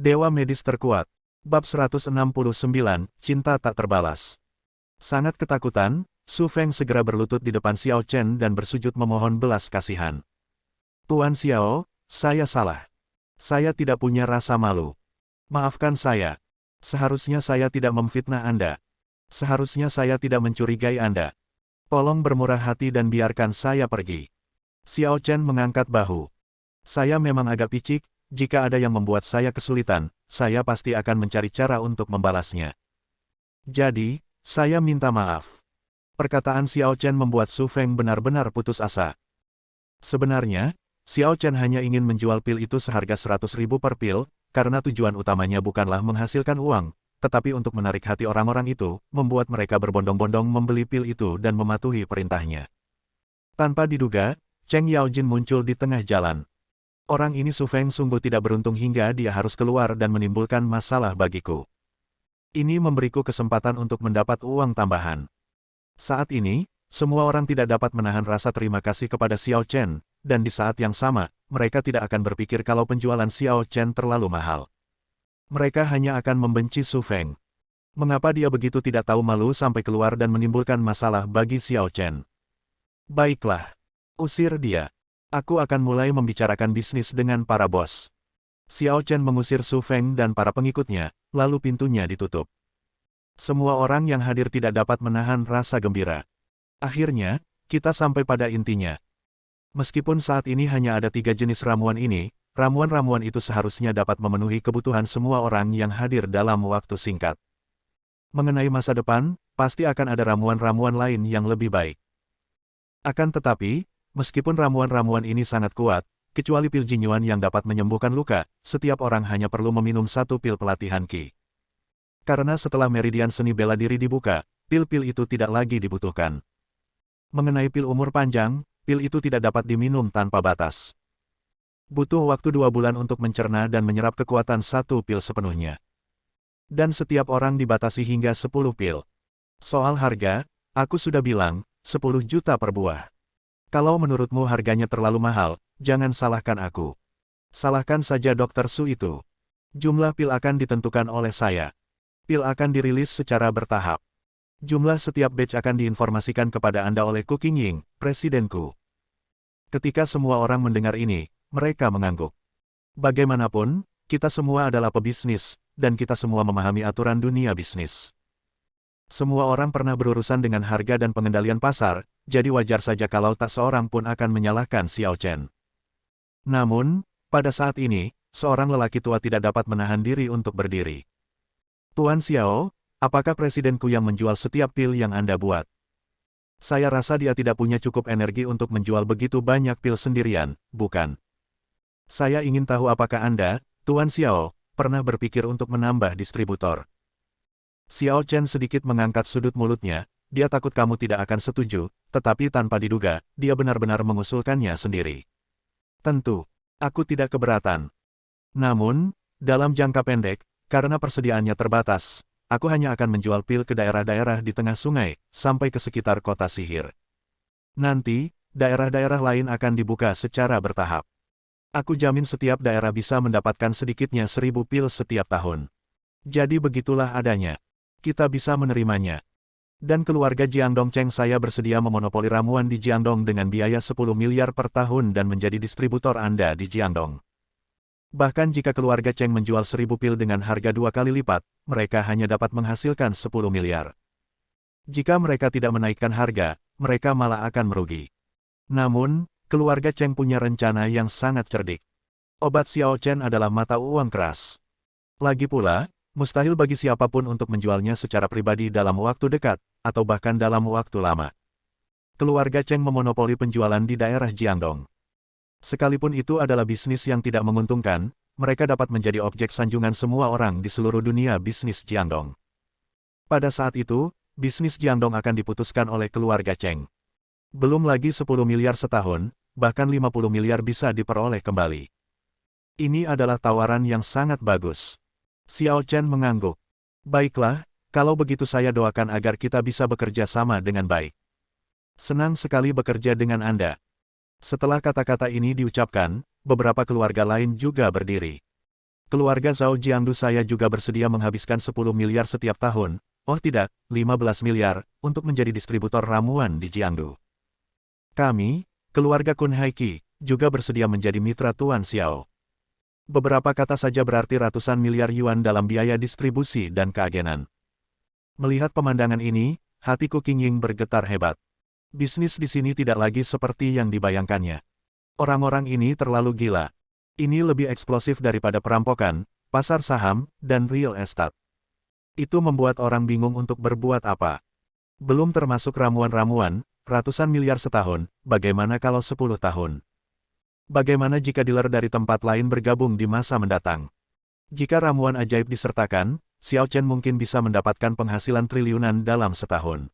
Dewa medis terkuat. Bab 169, Cinta tak terbalas. Sangat ketakutan, Su Feng segera berlutut di depan Xiao Chen dan bersujud memohon belas kasihan. Tuan Xiao, saya salah. Saya tidak punya rasa malu. Maafkan saya. Seharusnya saya tidak memfitnah Anda. Seharusnya saya tidak mencurigai Anda. Tolong bermurah hati dan biarkan saya pergi. Xiao Chen mengangkat bahu. Saya memang agak picik, jika ada yang membuat saya kesulitan, saya pasti akan mencari cara untuk membalasnya. Jadi, saya minta maaf. Perkataan Xiao Chen membuat Su Feng benar-benar putus asa. Sebenarnya, Xiao Chen hanya ingin menjual pil itu seharga 100.000 per pil, karena tujuan utamanya bukanlah menghasilkan uang, tetapi untuk menarik hati orang-orang itu, membuat mereka berbondong-bondong membeli pil itu dan mematuhi perintahnya. Tanpa diduga, Cheng Yaojin muncul di tengah jalan. Orang ini Su Feng sungguh tidak beruntung hingga dia harus keluar dan menimbulkan masalah bagiku. Ini memberiku kesempatan untuk mendapat uang tambahan. Saat ini, semua orang tidak dapat menahan rasa terima kasih kepada Xiao Chen, dan di saat yang sama, mereka tidak akan berpikir kalau penjualan Xiao Chen terlalu mahal. Mereka hanya akan membenci Su Feng. Mengapa dia begitu tidak tahu malu sampai keluar dan menimbulkan masalah bagi Xiao Chen? Baiklah. Usir dia. Aku akan mulai membicarakan bisnis dengan para bos. Xiao Chen mengusir Su Feng dan para pengikutnya, lalu pintunya ditutup. Semua orang yang hadir tidak dapat menahan rasa gembira. Akhirnya, kita sampai pada intinya. Meskipun saat ini hanya ada 3 jenis ramuan ini, ramuan-ramuan itu seharusnya dapat memenuhi kebutuhan semua orang yang hadir dalam waktu singkat. Mengenai masa depan, pasti akan ada ramuan-ramuan lain yang lebih baik. Akan tetapi, meskipun ramuan-ramuan ini sangat kuat, kecuali pil Jinyuan yang dapat menyembuhkan luka, setiap orang hanya perlu meminum 1 pil pelatihan Qi. Karena setelah meridian seni bela diri dibuka, pil-pil itu tidak lagi dibutuhkan. Mengenai pil umur panjang, pil itu tidak dapat diminum tanpa batas. Butuh waktu 2 bulan untuk mencerna dan menyerap kekuatan 1 pil sepenuhnya. Dan setiap orang dibatasi hingga 10 pil. Soal harga, aku sudah bilang, 10 juta per buah. Kalau menurutmu harganya terlalu mahal, jangan salahkan aku. Salahkan saja Dr. Su itu. Jumlah pil akan ditentukan oleh saya. Pil akan dirilis secara bertahap. Jumlah setiap batch akan diinformasikan kepada Anda oleh Ku Qingying, presidenku. Ketika semua orang mendengar ini, mereka mengangguk. Bagaimanapun, kita semua adalah pebisnis, dan kita semua memahami aturan dunia bisnis. Semua orang pernah berurusan dengan harga dan pengendalian pasar, jadi wajar saja kalau tak seorang pun akan menyalahkan Xiao Chen. Namun, pada saat ini, seorang lelaki tua tidak dapat menahan diri untuk berdiri. Tuan Xiao, apakah presidenku yang menjual setiap pil yang Anda buat? Saya rasa dia tidak punya cukup energi untuk menjual begitu banyak pil sendirian, bukan? Saya ingin tahu apakah Anda, Tuan Xiao, pernah berpikir untuk menambah distributor? Xiao Chen sedikit mengangkat sudut mulutnya, dia takut kamu tidak akan setuju, tetapi tanpa diduga, dia benar-benar mengusulkannya sendiri. Tentu, aku tidak keberatan. Namun, dalam jangka pendek, karena persediaannya terbatas, aku hanya akan menjual pil ke daerah-daerah di tengah sungai, sampai ke sekitar kota sihir. Nanti, daerah-daerah lain akan dibuka secara bertahap. Aku jamin setiap daerah bisa mendapatkan sedikitnya 1000 pil setiap tahun. Jadi begitulah adanya. Kita bisa menerimanya. Dan keluarga Jiangdong Cheng saya bersedia memonopoli ramuan di Jiangdong dengan biaya 10 miliar per tahun dan menjadi distributor Anda di Jiangdong. Bahkan jika keluarga Cheng menjual 1000 pil dengan harga 2 kali lipat, mereka hanya dapat menghasilkan 10 miliar. Jika mereka tidak menaikkan harga, mereka malah akan merugi. Namun, keluarga Cheng punya rencana yang sangat cerdik. Obat Xiao Chen adalah mata uang keras. Lagi pula, mustahil bagi siapapun untuk menjualnya secara pribadi dalam waktu dekat, atau bahkan dalam waktu lama. Keluarga Cheng memonopoli penjualan di daerah Jiangdong. Sekalipun itu adalah bisnis yang tidak menguntungkan, mereka dapat menjadi objek sanjungan semua orang di seluruh dunia bisnis Jiangdong. Pada saat itu, bisnis Jiangdong akan diputuskan oleh keluarga Cheng. Belum lagi 10 miliar setahun, bahkan 50 miliar bisa diperoleh kembali. Ini adalah tawaran yang sangat bagus. Xiao Chen mengangguk. Baiklah, kalau begitu saya doakan agar kita bisa bekerja sama dengan baik. Senang sekali bekerja dengan Anda. Setelah kata-kata ini diucapkan, beberapa keluarga lain juga berdiri. Keluarga Zhao Jiangdu saya juga bersedia menghabiskan 10 miliar setiap tahun, oh tidak, 15 miliar, untuk menjadi distributor ramuan di Jiangdu. Kami, keluarga Kun Haiki, juga bersedia menjadi mitra Tuan Xiao. Beberapa kata saja berarti ratusan miliar yuan dalam biaya distribusi dan keagenan. Melihat pemandangan ini, hatiku Qingying bergetar hebat. Bisnis di sini tidak lagi seperti yang dibayangkannya. Orang-orang ini terlalu gila. Ini lebih eksplosif daripada perampokan, pasar saham, dan real estate. Itu membuat orang bingung untuk berbuat apa. Belum termasuk ramuan-ramuan, ratusan miliar setahun, bagaimana kalau 10 tahun? Bagaimana jika dealer dari tempat lain bergabung di masa mendatang? Jika ramuan ajaib disertakan, Xiao Chen mungkin bisa mendapatkan penghasilan triliunan dalam setahun.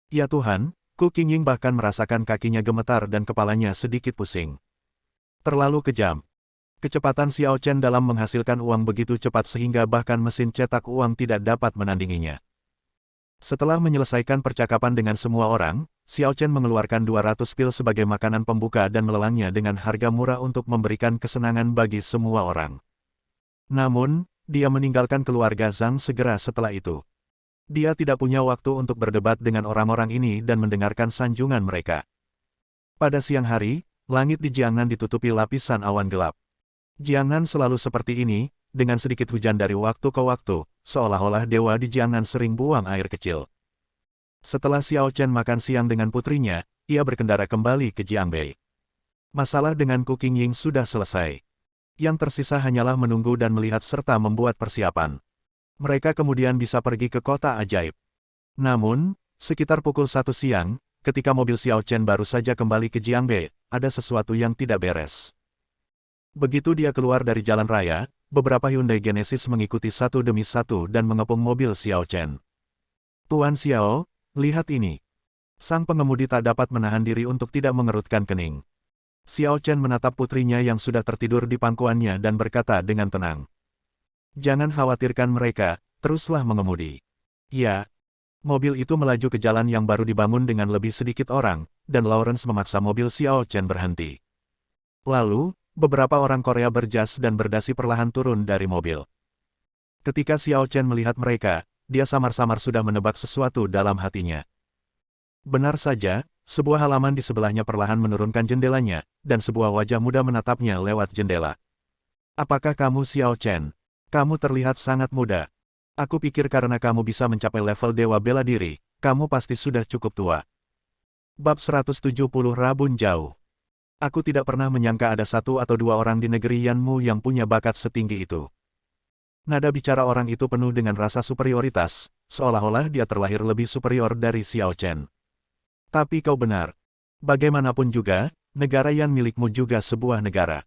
Ya Tuhan, Ku Qingying bahkan merasakan kakinya gemetar dan kepalanya sedikit pusing. Terlalu kejam. Kecepatan Xiao Chen dalam menghasilkan uang begitu cepat sehingga bahkan mesin cetak uang tidak dapat menandinginya. Setelah menyelesaikan percakapan dengan semua orang, Xiao Chen mengeluarkan 200 pil sebagai makanan pembuka dan melelangnya dengan harga murah untuk memberikan kesenangan bagi semua orang. Namun, dia meninggalkan keluarga Zhang segera setelah itu. Dia tidak punya waktu untuk berdebat dengan orang-orang ini dan mendengarkan sanjungan mereka. Pada siang hari, langit di Jiangnan ditutupi lapisan awan gelap. Jiangnan selalu seperti ini, dengan sedikit hujan dari waktu ke waktu, seolah-olah dewa di Jiangnan sering buang air kecil. Setelah Xiao Chen makan siang dengan putrinya, ia berkendara kembali ke Jiangbei. Masalah dengan Ku Qingying sudah selesai. Yang tersisa hanyalah menunggu dan melihat serta membuat persiapan. Mereka kemudian bisa pergi ke kota ajaib. Namun, sekitar pukul 1 siang, ketika mobil Xiao Chen baru saja kembali ke Jiangbei, ada sesuatu yang tidak beres. Begitu dia keluar dari jalan raya, beberapa Hyundai Genesis mengikuti satu demi satu dan mengepung mobil Xiao Chen. Tuan Xiao, lihat ini. Sang pengemudi tak dapat menahan diri untuk tidak mengerutkan kening. Xiao Chen menatap putrinya yang sudah tertidur di pangkuannya dan berkata dengan tenang. Jangan khawatirkan mereka, teruslah mengemudi. Ya. Mobil itu melaju ke jalan yang baru dibangun dengan lebih sedikit orang, dan Lawrence memaksa mobil Xiao Chen berhenti. Lalu, beberapa orang Korea berjas dan berdasi perlahan turun dari mobil. Ketika Xiao Chen melihat mereka, dia samar-samar sudah menebak sesuatu dalam hatinya. Benar saja, sebuah halaman di sebelahnya perlahan menurunkan jendelanya, dan sebuah wajah muda menatapnya lewat jendela. Apakah kamu Xiao Chen? Kamu terlihat sangat muda. Aku pikir karena kamu bisa mencapai level dewa bela diri, kamu pasti sudah cukup tua. Bab 170 Rabun Jauh. Aku tidak pernah menyangka ada satu atau dua orang di negeri Yanmu yang punya bakat setinggi itu. Nada bicara orang itu penuh dengan rasa superioritas, seolah-olah dia terlahir lebih superior dari Xiao Chen. Tapi kau benar. Bagaimanapun juga, negara Yan milikmu juga sebuah negara.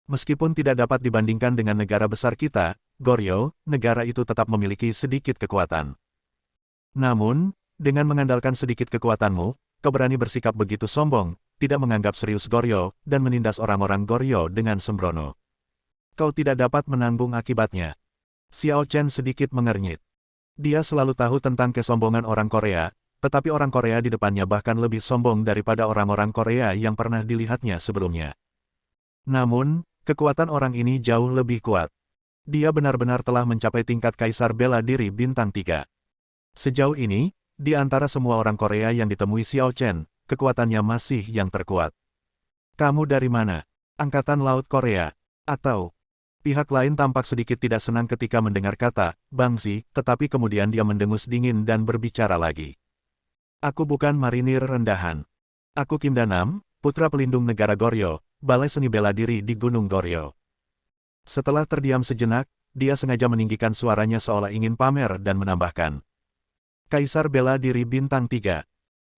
Meskipun tidak dapat dibandingkan dengan negara besar kita, Goryeo, negara itu tetap memiliki sedikit kekuatan. Namun, dengan mengandalkan sedikit kekuatanmu, kau berani bersikap begitu sombong, tidak menganggap serius Goryeo, dan menindas orang-orang Goryeo dengan sembrono. Kau tidak dapat menanggung akibatnya. Xiao Chen sedikit mengernyit. Dia selalu tahu tentang kesombongan orang Korea, tetapi orang Korea di depannya bahkan lebih sombong daripada orang-orang Korea yang pernah dilihatnya sebelumnya. Namun, kekuatan orang ini jauh lebih kuat. Dia benar-benar telah mencapai tingkat Kaisar Bela Diri Bintang 3. Sejauh ini, di antara semua orang Korea yang ditemui Xiao Chen, kekuatannya masih yang terkuat. Kamu dari mana? Angkatan Laut Korea? Atau? Pihak lain tampak sedikit tidak senang ketika mendengar kata Bangsi, tetapi kemudian dia mendengus dingin dan berbicara lagi. Aku bukan marinir rendahan. Aku Kim Danam, putra pelindung negara Goryeo, balai seni bela diri di Gunung Goryeo. Setelah terdiam sejenak, dia sengaja meninggikan suaranya seolah ingin pamer dan menambahkan. Kaisar Bela Diri Bintang 3.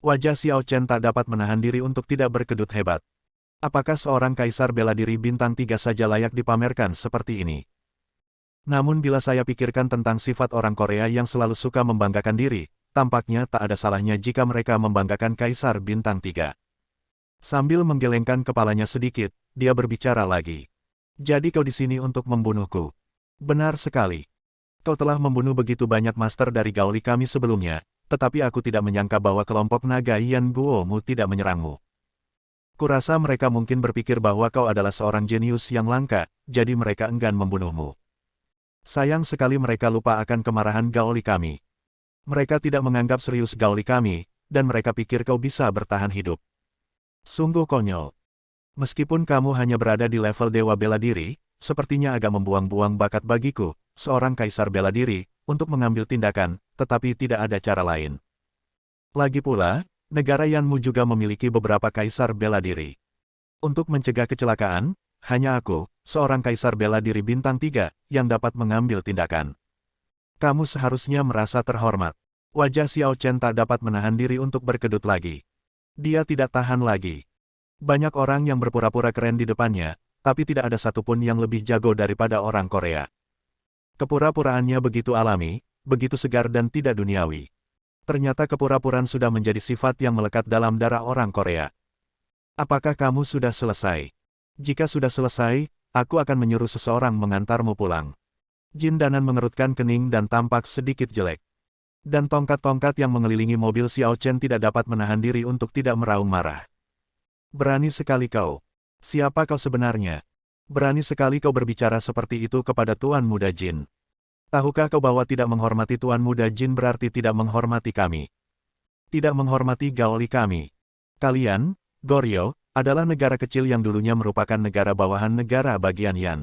Wajah Xiao Chen tak dapat menahan diri untuk tidak berkedut hebat. Apakah seorang Kaisar Bela Diri Bintang 3 saja layak dipamerkan seperti ini? Namun bila saya pikirkan tentang sifat orang Korea yang selalu suka membanggakan diri, tampaknya tak ada salahnya jika mereka membanggakan Kaisar Bintang 3. Sambil menggelengkan kepalanya sedikit, dia berbicara lagi. Jadi kau di sini untuk membunuhku. Benar sekali. Kau telah membunuh begitu banyak master dari gauli kami sebelumnya, tetapi aku tidak menyangka bahwa kelompok naga Yan Guomu tidak menyerangmu. Kurasa mereka mungkin berpikir bahwa kau adalah seorang jenius yang langka, jadi mereka enggan membunuhmu. Sayang sekali mereka lupa akan kemarahan gauli kami. Mereka tidak menganggap serius gauli kami, dan mereka pikir kau bisa bertahan hidup. Sungguh konyol. Meskipun kamu hanya berada di level dewa bela diri, sepertinya agak membuang-buang bakat bagiku, seorang kaisar bela diri, untuk mengambil tindakan, tetapi tidak ada cara lain. Lagi pula, negara Yanmu juga memiliki beberapa kaisar bela diri. Untuk mencegah kecelakaan, hanya aku, seorang kaisar bela diri bintang 3, yang dapat mengambil tindakan. Kamu seharusnya merasa terhormat. Wajah Xiao Chen tak dapat menahan diri untuk berkedut lagi. Dia tidak tahan lagi. Banyak orang yang berpura-pura keren di depannya, tapi tidak ada satupun yang lebih jago daripada orang Korea. Kepura-puraannya begitu alami, begitu segar dan tidak duniawi. Ternyata kepura-puraan sudah menjadi sifat yang melekat dalam darah orang Korea. Apakah kamu sudah selesai? Jika sudah selesai, aku akan menyuruh seseorang mengantarmu pulang. Jin Danan mengerutkan kening dan tampak sedikit jelek. Dan tongkat-tongkat yang mengelilingi mobil Xiao Chen tidak dapat menahan diri untuk tidak meraung marah. Berani sekali kau. Siapa kau sebenarnya? Berani sekali kau berbicara seperti itu kepada Tuan Muda Jin. Tahukah kau bahwa tidak menghormati Tuan Muda Jin berarti tidak menghormati kami? Tidak menghormati gauli kami. Kalian, Goryeo, adalah negara kecil yang dulunya merupakan negara bawahan negara bagian Yan.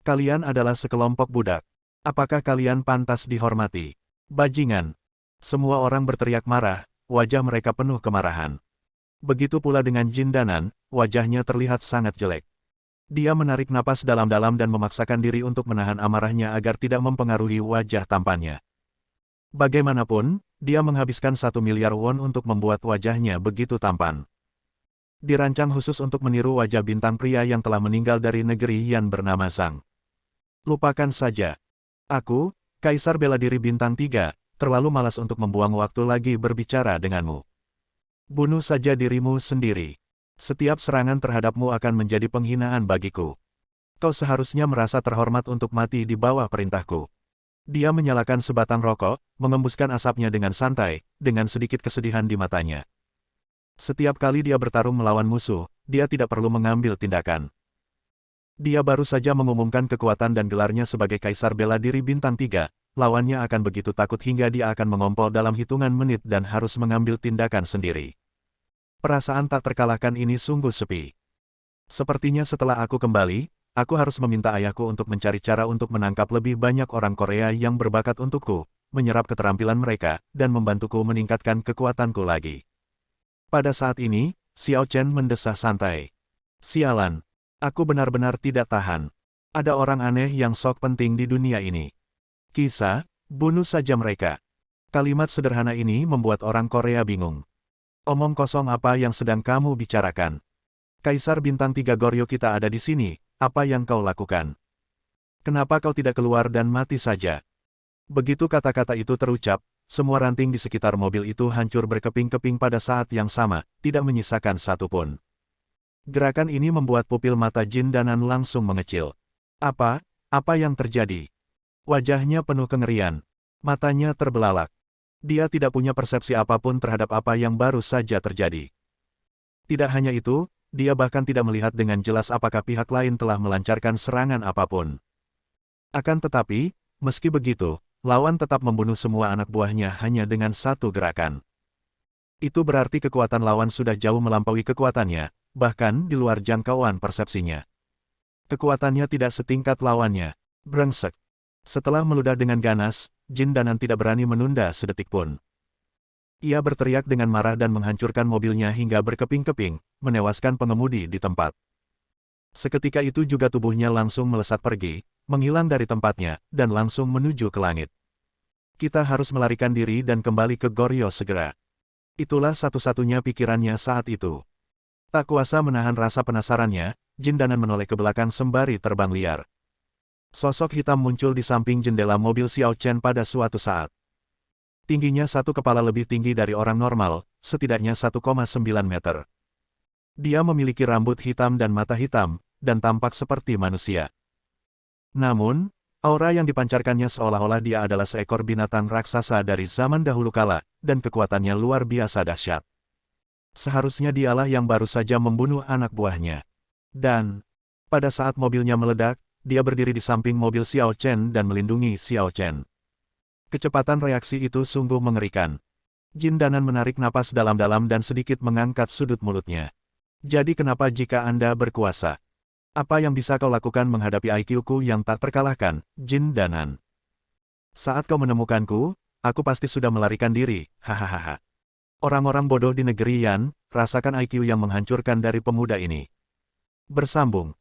Kalian adalah sekelompok budak. Apakah kalian pantas dihormati? Bajingan. Semua orang berteriak marah, wajah mereka penuh kemarahan. Begitu pula dengan Jin Danan, wajahnya terlihat sangat jelek. Dia menarik napas dalam-dalam dan memaksakan diri untuk menahan amarahnya agar tidak mempengaruhi wajah tampannya. Bagaimanapun, dia menghabiskan 1 miliar won untuk membuat wajahnya begitu tampan. Dirancang khusus untuk meniru wajah bintang pria yang telah meninggal dari negeri Yan bernama Zhang. Lupakan saja. Aku, Kaisar Bela Diri Bintang 3, terlalu malas untuk membuang waktu lagi berbicara denganmu. Bunuh saja dirimu sendiri. Setiap serangan terhadapmu akan menjadi penghinaan bagiku. Kau seharusnya merasa terhormat untuk mati di bawah perintahku. Dia menyalakan sebatang rokok, mengembuskan asapnya dengan santai, dengan sedikit kesedihan di matanya. Setiap kali dia bertarung melawan musuh, dia tidak perlu mengambil tindakan. Dia baru saja mengumumkan kekuatan dan gelarnya sebagai Kaisar Bela Diri Bintang 3, lawannya akan begitu takut hingga dia akan mengompol dalam hitungan menit dan harus mengambil tindakan sendiri. Perasaan tak terkalahkan ini sungguh sepi. Sepertinya setelah aku kembali, aku harus meminta ayahku untuk mencari cara untuk menangkap lebih banyak orang Korea yang berbakat untukku, menyerap keterampilan mereka, dan membantuku meningkatkan kekuatanku lagi. Pada saat ini, Xiao Chen mendesah santai. Sialan. Aku benar-benar tidak tahan. Ada orang aneh yang sok penting di dunia ini. Kisah, bunuh saja mereka. Kalimat sederhana ini membuat orang Korea bingung. Omong kosong apa yang sedang kamu bicarakan? Kaisar Bintang 3 Goryeo kita ada di sini, apa yang kau lakukan? Kenapa kau tidak keluar dan mati saja? Begitu kata-kata itu terucap, semua ranting di sekitar mobil itu hancur berkeping-keping pada saat yang sama, tidak menyisakan satupun. Gerakan ini membuat pupil mata Jin Danan langsung mengecil. Apa yang terjadi? Wajahnya penuh kengerian. Matanya terbelalak. Dia tidak punya persepsi apapun terhadap apa yang baru saja terjadi. Tidak hanya itu, dia bahkan tidak melihat dengan jelas apakah pihak lain telah melancarkan serangan apapun. Akan tetapi, meski begitu, lawan tetap membunuh semua anak buahnya hanya dengan satu gerakan. Itu berarti kekuatan lawan sudah jauh melampaui kekuatannya, bahkan di luar jangkauan persepsinya. Kekuatannya tidak setingkat lawannya. Brengsek. Setelah meludah dengan ganas, Jin Danan tidak berani menunda sedetik pun. Ia berteriak dengan marah dan menghancurkan mobilnya hingga berkeping-keping, menewaskan pengemudi di tempat. Seketika itu juga tubuhnya langsung melesat pergi, menghilang dari tempatnya, dan langsung menuju ke langit. Kita harus melarikan diri dan kembali ke Goryeo segera. Itulah satu-satunya pikirannya saat itu. Tak kuasa menahan rasa penasarannya, Jin Danan menoleh ke belakang sembari terbang liar. Sosok hitam muncul di samping jendela mobil Xiao Chen pada suatu saat. Tingginya satu kepala lebih tinggi dari orang normal, setidaknya 1,9 meter. Dia memiliki rambut hitam dan mata hitam, dan tampak seperti manusia. Namun, aura yang dipancarkannya seolah-olah dia adalah seekor binatang raksasa dari zaman dahulu kala, dan kekuatannya luar biasa dahsyat. Seharusnya dialah yang baru saja membunuh anak buahnya. Dan, pada saat mobilnya meledak, dia berdiri di samping mobil Xiao Chen dan melindungi Xiao Chen. Kecepatan reaksi itu sungguh mengerikan. Jin Danan menarik napas dalam-dalam dan sedikit mengangkat sudut mulutnya. Jadi kenapa jika Anda berkuasa? Apa yang bisa kau lakukan menghadapi IQ-ku yang tak terkalahkan, Jin Danan? Saat kau menemukanku, aku pasti sudah melarikan diri, hahaha. Orang-orang bodoh di negeri Yan, rasakan IQ yang menghancurkan dari pemuda ini. Bersambung.